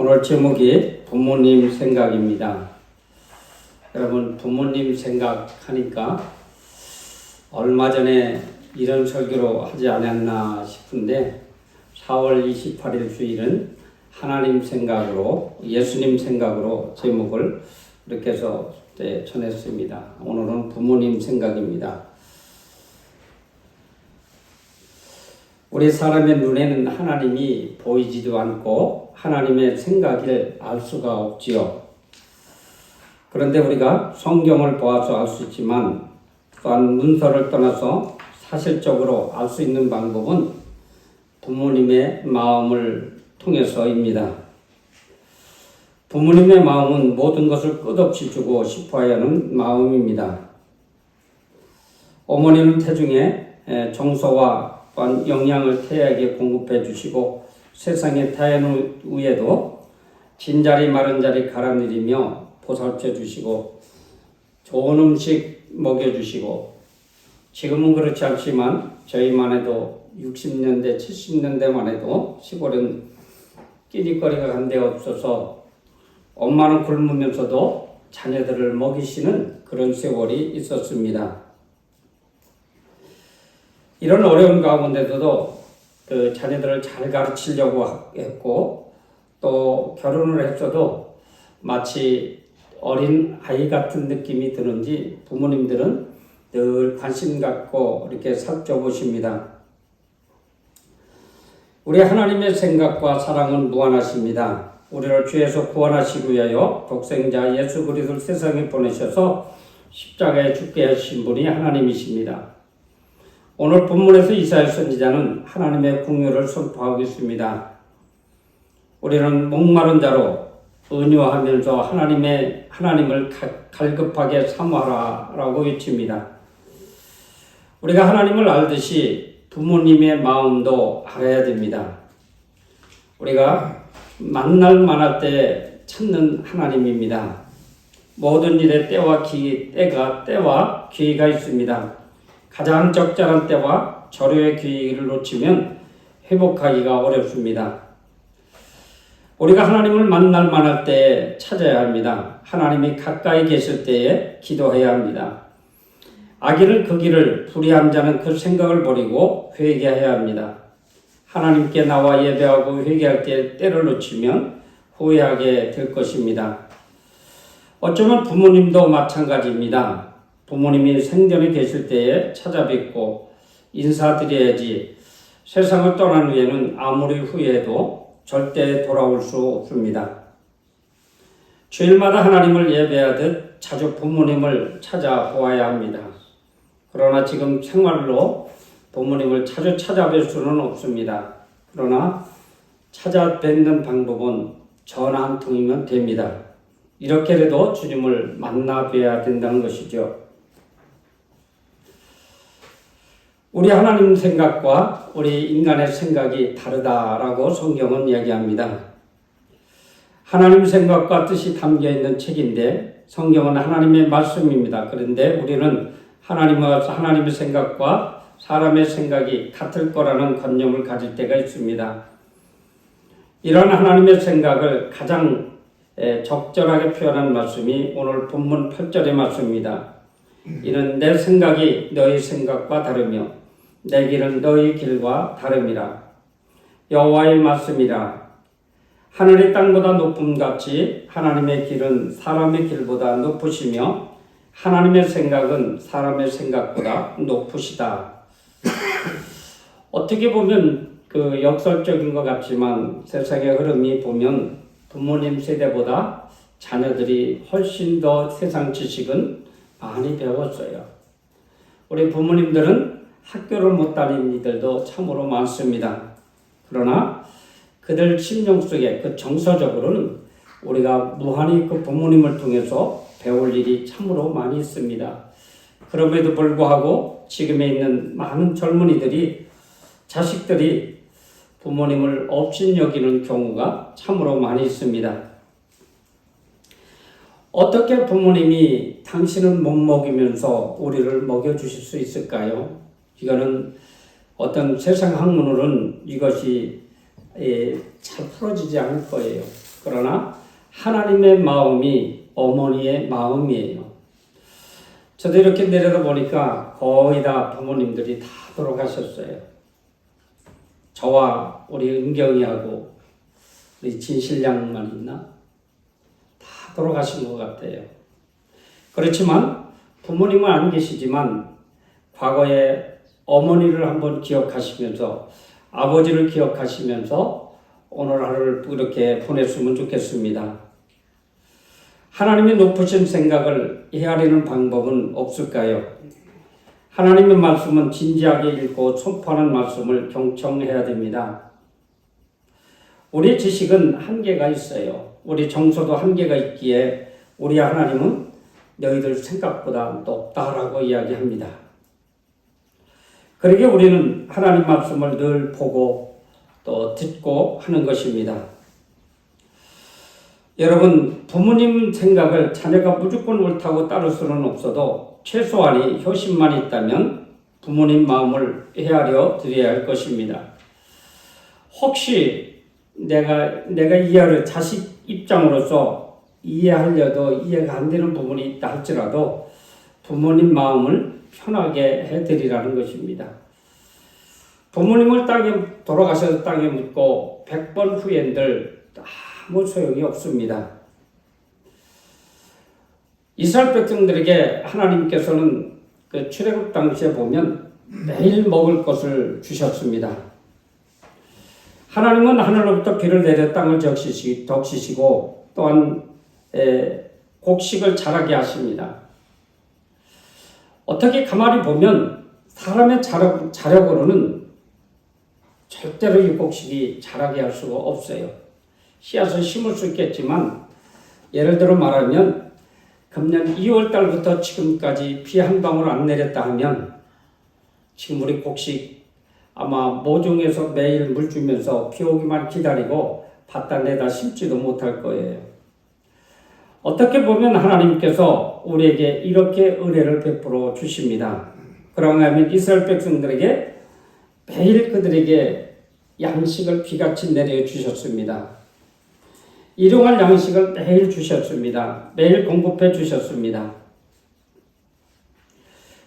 오늘 제목이 부모님 생각입니다. 여러분, 부모님 생각하니까 얼마 전에 이런 설교로 하지 않았나 싶은데 4월 28일 주일은 하나님 생각으로, 예수님 생각으로 제목을 이렇게 해서 전했습니다. 오늘은 부모님 생각입니다. 우리 사람의 눈에는 하나님이 보이지도 않고 하나님의 생각을 알 수가 없지요. 그런데 우리가 성경을 보아서 알 수 있지만 또한 문서를 떠나서 사실적으로 알 수 있는 방법은 부모님의 마음을 통해서입니다. 부모님의 마음은 모든 것을 끝없이 주고 싶어야 하는 마음입니다. 어머니는 태중에 정서와 영양을 태아에게 공급해 주시고 세상에 태어난 후에도 빈자리 마른 자리 갈아내리며 보살펴 주시고 좋은 음식 먹여주시고, 지금은 그렇지 않지만 저희만 해도 60년대 70년대만 해도 시골은 끼니거리가 한 데 없어서 엄마는 굶으면서도 자녀들을 먹이시는 그런 세월이 있었습니다. 이런 어려운 가운데서도 그 자녀들을 잘 가르치려고 했고, 또 결혼을 했어도 마치 어린 아이 같은 느낌이 드는지 부모님들은 늘 관심 갖고 이렇게 살펴보십니다. 우리 하나님의 생각과 사랑은 무한하십니다. 우리를 죄에서 구원하시기 위하여 독생자 예수 그리스도를 세상에 보내셔서 십자가에 죽게 하신 분이 하나님이십니다. 오늘 본문에서 이사야 선지자는 하나님의 긍휼을 선포하고 있습니다. 우리는 목마른 자로 은유하면서 하나님을 갈급하게 사모하라라고 외칩니다. 우리가 하나님을 알듯이 부모님의 마음도 알아야 됩니다. 우리가 만날 만할 때 찾는 하나님입니다. 모든 일에 때와 기회가 있습니다. 가장 적절한 때와 절호의 기회를 놓치면 회복하기가 어렵습니다. 우리가 하나님을 만날 만할 때에 찾아야 합니다. 하나님이 가까이 계실 때에 기도해야 합니다. 악인은 그 길을, 불의한 자는 그 생각을 버리고 회개해야 합니다. 하나님께 나와 예배하고 회개할 때 때를 놓치면 후회하게 될 것입니다. 어쩌면 부모님도 마찬가지입니다. 부모님이 생전에 계실 때에 찾아뵙고 인사드려야지 세상을 떠난 후에는 아무리 후회해도 절대 돌아올 수 없습니다. 주일마다 하나님을 예배하듯 자주 부모님을 찾아보아야 합니다. 그러나 지금 생활로 부모님을 자주 찾아뵐 수는 없습니다. 그러나 찾아뵙는 방법은 전화 한 통이면 됩니다. 이렇게라도 주님을 만나 뵈야 된다는 것이죠. 우리 하나님 생각과 우리 인간의 생각이 다르다라고 성경은 이야기합니다. 하나님 생각과 뜻이 담겨있는 책인데 성경은 하나님의 말씀입니다. 그런데 우리는 하나님의 생각과 사람의 생각이 같을 거라는 관념을 가질 때가 있습니다. 이런 하나님의 생각을 가장 적절하게 표현한 말씀이 오늘 본문 8절의 말씀입니다. 이는 내 생각이 너희 생각과 다르며 내 길은 너희 길과 다름이라. 여호와의 말씀이라. 하늘이 땅보다 높음같이 하나님의 길은 사람의 길보다 높으시며 하나님의 생각은 사람의 생각보다 높으시다. 어떻게 보면 그 역설적인 것 같지만 세상의 흐름이 보면 부모님 세대보다 자녀들이 훨씬 더 세상 지식은 많이 배웠어요. 우리 부모님들은 학교를 못 다닌 이들도 참으로 많습니다. 그러나 그들 심령 속에 그 정서적으로는 우리가 무한히 그 부모님을 통해서 배울 일이 참으로 많이 있습니다. 그럼에도 불구하고 지금에 있는 많은 젊은이들이, 자식들이 부모님을 업신여기는 경우가 참으로 많이 있습니다. 어떻게 부모님이 당신은 못 먹이면서 우리를 먹여주실 수 있을까요? 이거는 어떤 세상 학문으로는 이것이 잘 풀어지지 않을 거예요. 그러나 하나님의 마음이 어머니의 마음이에요. 저도 이렇게 내려다 보니까 거의 다 부모님들이 다 돌아가셨어요. 저와 우리 은경이하고 우리 진실양만 있나? 다 돌아가신 것 같아요. 그렇지만 부모님은 안 계시지만 과거에 어머니를 한번 기억하시면서 아버지를 기억하시면서 오늘 하루를 그렇게 보냈으면 좋겠습니다. 하나님의 높으신 생각을 헤아리는 방법은 없을까요? 하나님의 말씀은 진지하게 읽고 선포하는 말씀을 경청해야 됩니다. 우리 지식은 한계가 있어요. 우리 정서도 한계가 있기에 우리 하나님은 너희들 생각보다 높다라고 이야기합니다. 그러기에 우리는 하나님 말씀을 늘 보고 또 듣고 하는 것입니다. 여러분, 부모님 생각을 자녀가 무조건 옳다고 따를 수는 없어도 최소한이 효심만 있다면 부모님 마음을 헤아려 드려야 할 것입니다. 혹시 내가 이해를 자식 입장으로서 이해하려도 이해가 안 되는 부분이 있다 할지라도 부모님 마음을 편하게 해드리라는 것입니다. 부모님을 돌아가셔서 땅에 묻고 100번 후엔들 아무 소용이 없습니다. 이스라엘 백성들에게 하나님께서는 그 출애굽 당시에 보면 매일 먹을 것을 주셨습니다. 하나님은 하늘로부터 비를 내려 땅을 적시시고 또한 곡식을 자라게 하십니다. 어떻게 가만히 보면 사람의 자력으로는 절대로 이 곡식이 자라게 할 수가 없어요. 씨앗을 심을 수 있겠지만 예를 들어 말하면 금년 2월 달부터 지금까지 비 한 방울 안 내렸다 하면 지금 우리 곡식 아마 모종에서 매일 물 주면서 비 오기만 기다리고 밭다 내다 심지도 못할 거예요. 어떻게 보면 하나님께서 우리에게 이렇게 은혜를 베풀어 주십니다. 그런가 하면 이스라엘 백성들에게 매일 그들에게 양식을 비같이 내려주셨습니다. 일용할 양식을 매일 주셨습니다. 매일 공급해 주셨습니다.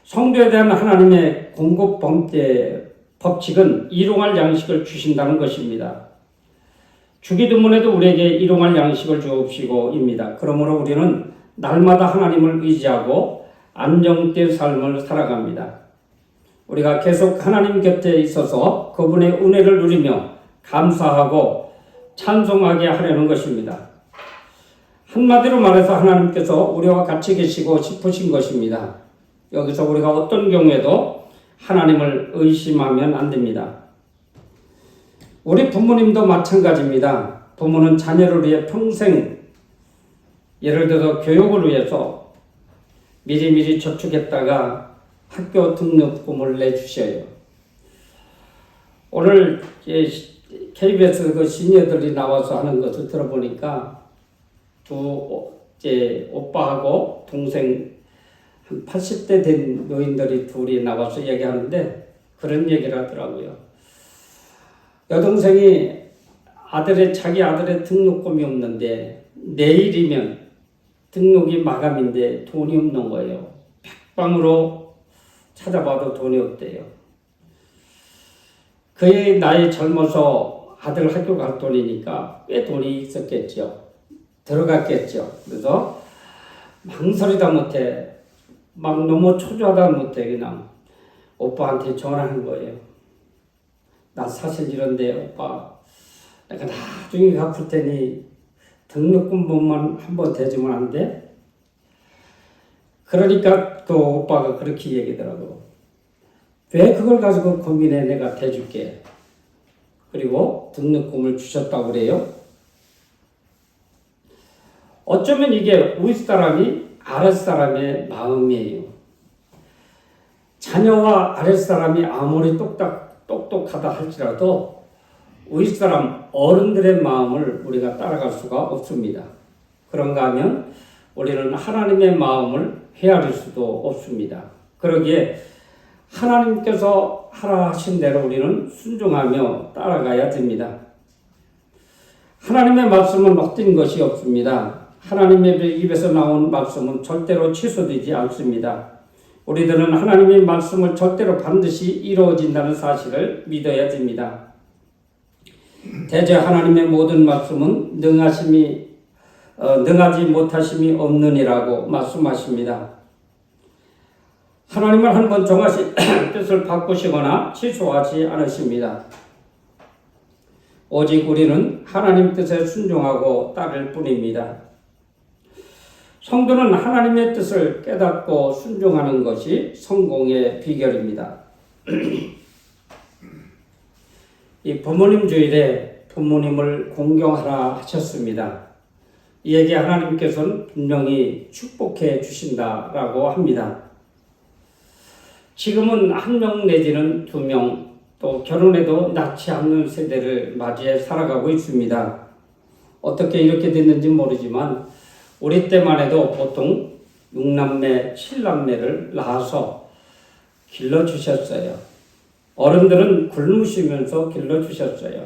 성도에 대한 하나님의 공급 법칙은 일용할 양식을 주신다는 것입니다. 주기도문에도 우리에게 일용할 양식을 주옵시고입니다. 그러므로 우리는 날마다 하나님을 의지하고 안정된 삶을 살아갑니다. 우리가 계속 하나님 곁에 있어서 그분의 은혜를 누리며 감사하고 찬송하게 하려는 것입니다. 한마디로 말해서 하나님께서 우리와 같이 계시고 싶으신 것입니다. 여기서 우리가 어떤 경우에도 하나님을 의심하면 안 됩니다. 우리 부모님도 마찬가지입니다. 부모는 자녀를 위해 평생 예를 들어서 교육을 위해서 미리미리 저축했다가 학교 등록금을 내주셔요. 오늘 KBS 그 시니어들이 나와서 하는 것을 들어보니까 오빠하고 동생 한 80대 된 노인들이 둘이 나와서 얘기하는데 그런 얘기를 하더라고요. 여동생이 자기 아들의 등록금이 없는데 내일이면 등록이 마감인데 돈이 없는 거예요. 백방으로 찾아봐도 돈이 없대요. 그의 나이 젊어서 아들 학교 갈 돈이니까 꽤 돈이 있었겠죠. 들어갔겠죠. 그래서 망설이다 못해 막 너무 초조하다 못해 그냥 오빠한테 전화한 거예요. 나 사실 이런데 오빠 내가 나중에 갚을 테니 등록금만 한번 대주면 안 돼? 그러니까 그 오빠가 그렇게 얘기더라고. 왜 그걸 가지고 고민해? 내가 대줄게. 그리고 등록금을 주셨다고 그래요. 어쩌면 이게 윗사람이 아랫사람의 마음이에요. 자녀와 아랫사람이 아무리 똑똑하다 할지라도 윗사람 어른들의 마음을 우리가 따라갈 수가 없습니다. 그런가 하면 우리는 하나님의 마음을 헤아릴 수도 없습니다. 그러기에 하나님께서 하라 하신 대로 우리는 순종하며 따라가야 됩니다. 하나님의 말씀은 헛된 것이 없습니다. 하나님의 입에서 나온 말씀은 절대로 취소되지 않습니다. 우리들은 하나님의 말씀을 절대로 반드시 이루어진다는 사실을 믿어야 됩니다. 대저 하나님의 모든 말씀은 능하지 못하심이 없느니라고 말씀하십니다. 하나님은 한 번 정하신 뜻을 바꾸시거나 취소하지 않으십니다. 오직 우리는 하나님 뜻에 순종하고 따를 뿐입니다. 성도는 하나님의 뜻을 깨닫고 순종하는 것이 성공의 비결입니다. 이 부모님 주일에 부모님을 공경하라 하셨습니다. 이에게 하나님께서는 분명히 축복해 주신다라고 합니다. 지금은 1명 내지는 2명, 또 결혼해도 낳지 않는 세대를 맞이해 살아가고 있습니다. 어떻게 이렇게 됐는지 모르지만 우리 때만 해도 보통 6남매, 7남매를 낳아서 길러주셨어요. 어른들은 굶으시면서 길러주셨어요.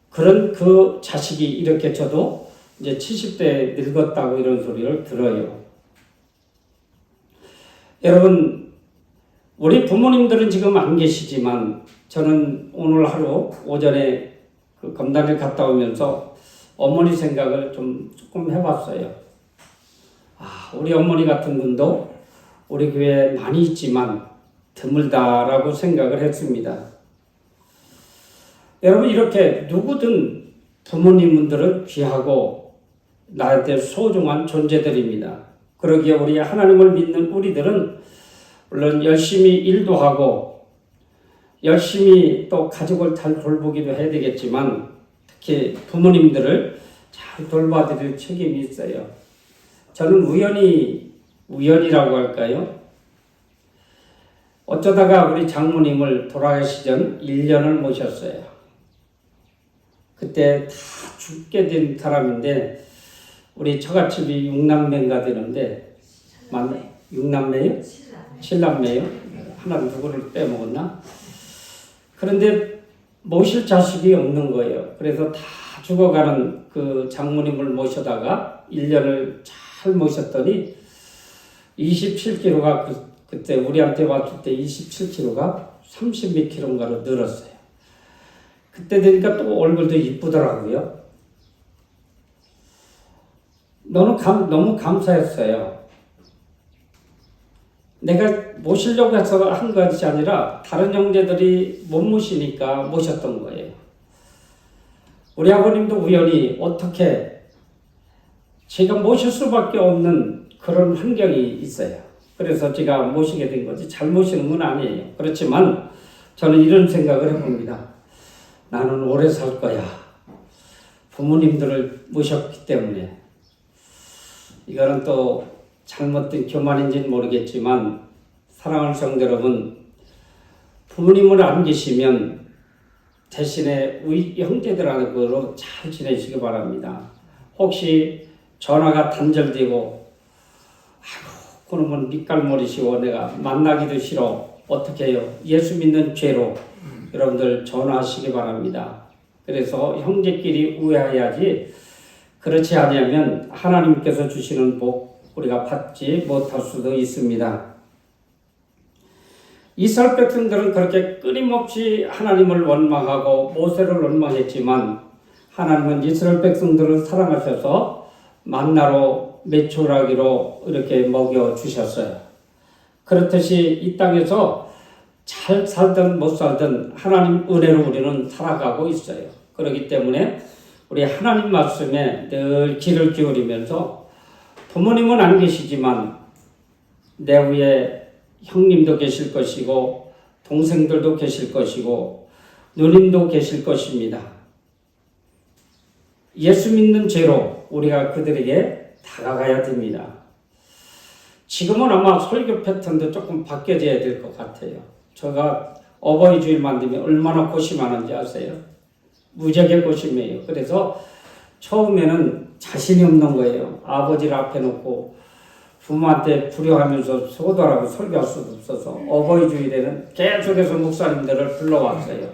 그런 그 자식이 이렇게 저도 이제 70대 늙었다고 이런 소리를 들어요. 여러분, 우리 부모님들은 지금 안 계시지만 저는 오늘 하루 오전에 그 검단을 갔다 오면서 어머니 생각을 조금 해봤어요. 우리 어머니 같은 분도 우리 교회에 많이 있지만 드물다라고 생각을 했습니다. 여러분, 이렇게 누구든 부모님들은 귀하고 나한테 소중한 존재들입니다. 그러기에 우리 하나님을 믿는 우리들은 물론 열심히 일도 하고 열심히 또 가족을 잘 돌보기도 해야 되겠지만 특히 부모님들을 잘 돌봐드릴 책임이 있어요. 저는 우연이라고 할까요? 어쩌다가 우리 장모님을 돌아가시 전 1년을 모셨어요. 그때 다 죽게 된 사람인데 우리 처갓집이 6남매인가 되는데 6남매요? 7남매요? 하나 누구를 빼먹었나? 그런데 모실 자식이 없는 거예요. 그래서 다 죽어가는 그 장모님을 모셔다가 1년을 잘 모셨더니 27kg가 그때 우리한테 왔을 때 27kg가 30몇 kg인가로 늘었어요. 그때 되니까 또 얼굴도 이쁘더라고요. 너무 감사했어요. 내가 모시려고 해서 한 것이 아니라 다른 형제들이 못 모시니까 모셨던 거예요. 우리 아버님도 우연히 어떻게 제가 모실 수밖에 없는 그런 환경이 있어요. 그래서 제가 모시게 된 거지 잘 모시는 건 아니에요. 그렇지만 저는 이런 생각을 해봅니다. 나는 오래 살 거야. 부모님들을 모셨기 때문에. 이거는 또 잘못된 교만인지는 모르겠지만 사랑하는 성도 여러분, 부모님을 안 계시면 대신에 우리 형제들하고 잘 지내시기 바랍니다. 혹시 전화가 단절되고 그놈은 밑갈머리시고 내가 만나기도 싫어. 어떻게 해요? 예수 믿는 죄로 여러분들 전화하시기 바랍니다. 그래서 형제끼리 우애해야지 그렇지 않으면 하나님께서 주시는 복 우리가 받지 못할 수도 있습니다. 이스라엘 백성들은 그렇게 끊임없이 하나님을 원망하고 모세를 원망했지만 하나님은 이스라엘 백성들을 사랑하셔서 만나로 메추라기로 이렇게 먹여주셨어요. 그렇듯이 이 땅에서 잘 살든 못 살든 하나님 은혜로 우리는 살아가고 있어요. 그렇기 때문에 우리 하나님 말씀에 늘 귀를 기울이면서 부모님은 안 계시지만 내 위에 형님도 계실 것이고 동생들도 계실 것이고 누님도 계실 것입니다. 예수 믿는 죄로 우리가 그들에게 다가가야 됩니다. 지금은 아마 설교 패턴도 조금 바뀌어져야 될 것 같아요. 제가 어버이 주일만 되면 얼마나 고심하는지 아세요? 무지하게 고심해요. 그래서 처음에는 자신이 없는 거예요. 아버지를 앞에 놓고 부모한테 불효하면서 소도라고 설교할 수도 없어서 어버이 주일에는 계속해서 목사님들을 불러왔어요.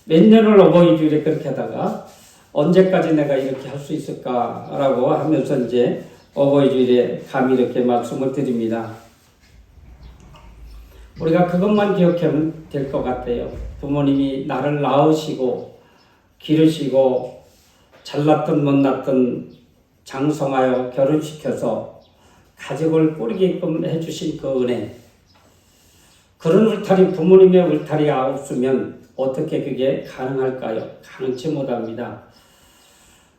몇 년을 어버이 주일에 그렇게 하다가 언제까지 내가 이렇게 할 수 있을까라고 하면서 이제 어버이 주일에 감히 이렇게 말씀을 드립니다. 우리가 그것만 기억하면 될 것 같아요. 부모님이 나를 낳으시고 기르시고 잘났든 못났든 장성하여 결혼시켜서 가족을 꾸리게끔 해주신 그 은혜, 그런 울타리, 부모님의 울타리가 없으면 어떻게 그게 가능할까요? 가능치 못합니다.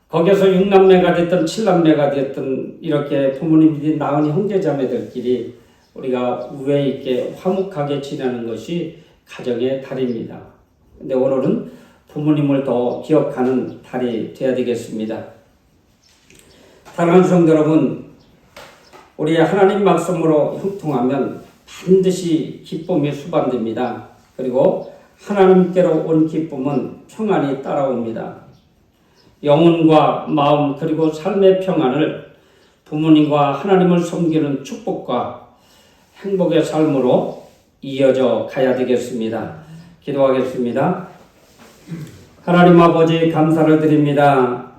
거기서 6남매가 됐든 7남매가 됐든 이렇게 부모님들이 낳은 형제자매들끼리 우리가 우애 있게 화목하게 지내는 것이 가정의 달입니다. 근데 오늘은 부모님을 더 기억하는 달이 되어야 되겠습니다. 사랑하는 성도 여러분, 우리 하나님 말씀으로 형통하면 반드시 기쁨이 수반됩니다. 그리고 하나님께로 온 기쁨은 평안이 따라옵니다. 영혼과 마음 그리고 삶의 평안을 부모님과 하나님을 섬기는 축복과 행복의 삶으로 이어져 가야 되겠습니다. 기도하겠습니다. 하나님 아버지 감사를 드립니다.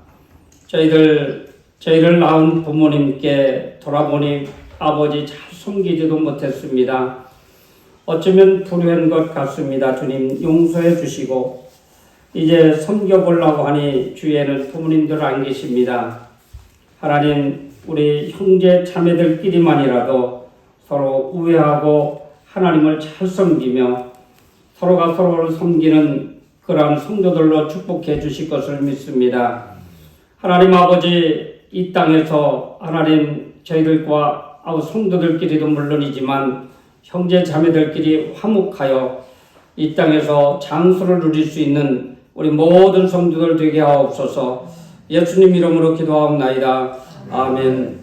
저희를 낳은 부모님께 돌아보니 아버지 잘 섬기지도 못했습니다. 어쩌면 불효한 것 같습니다. 주님 용서해 주시고 이제 섬겨보려고 하니 주위에는 부모님들 안 계십니다. 하나님 우리 형제 자매들끼리만이라도 서로 우애하고 하나님을 잘 섬기며 서로가 서로를 섬기는 그러한 성도들로 축복해 주실 것을 믿습니다. 하나님 아버지 이 땅에서 하나님 저희들과 성도들끼리도 물론이지만 형제 자매들끼리 화목하여 이 땅에서 장수를 누릴 수 있는 우리 모든 성도들 되게 하옵소서. 예수님 이름으로 기도하옵나이다. 아멘.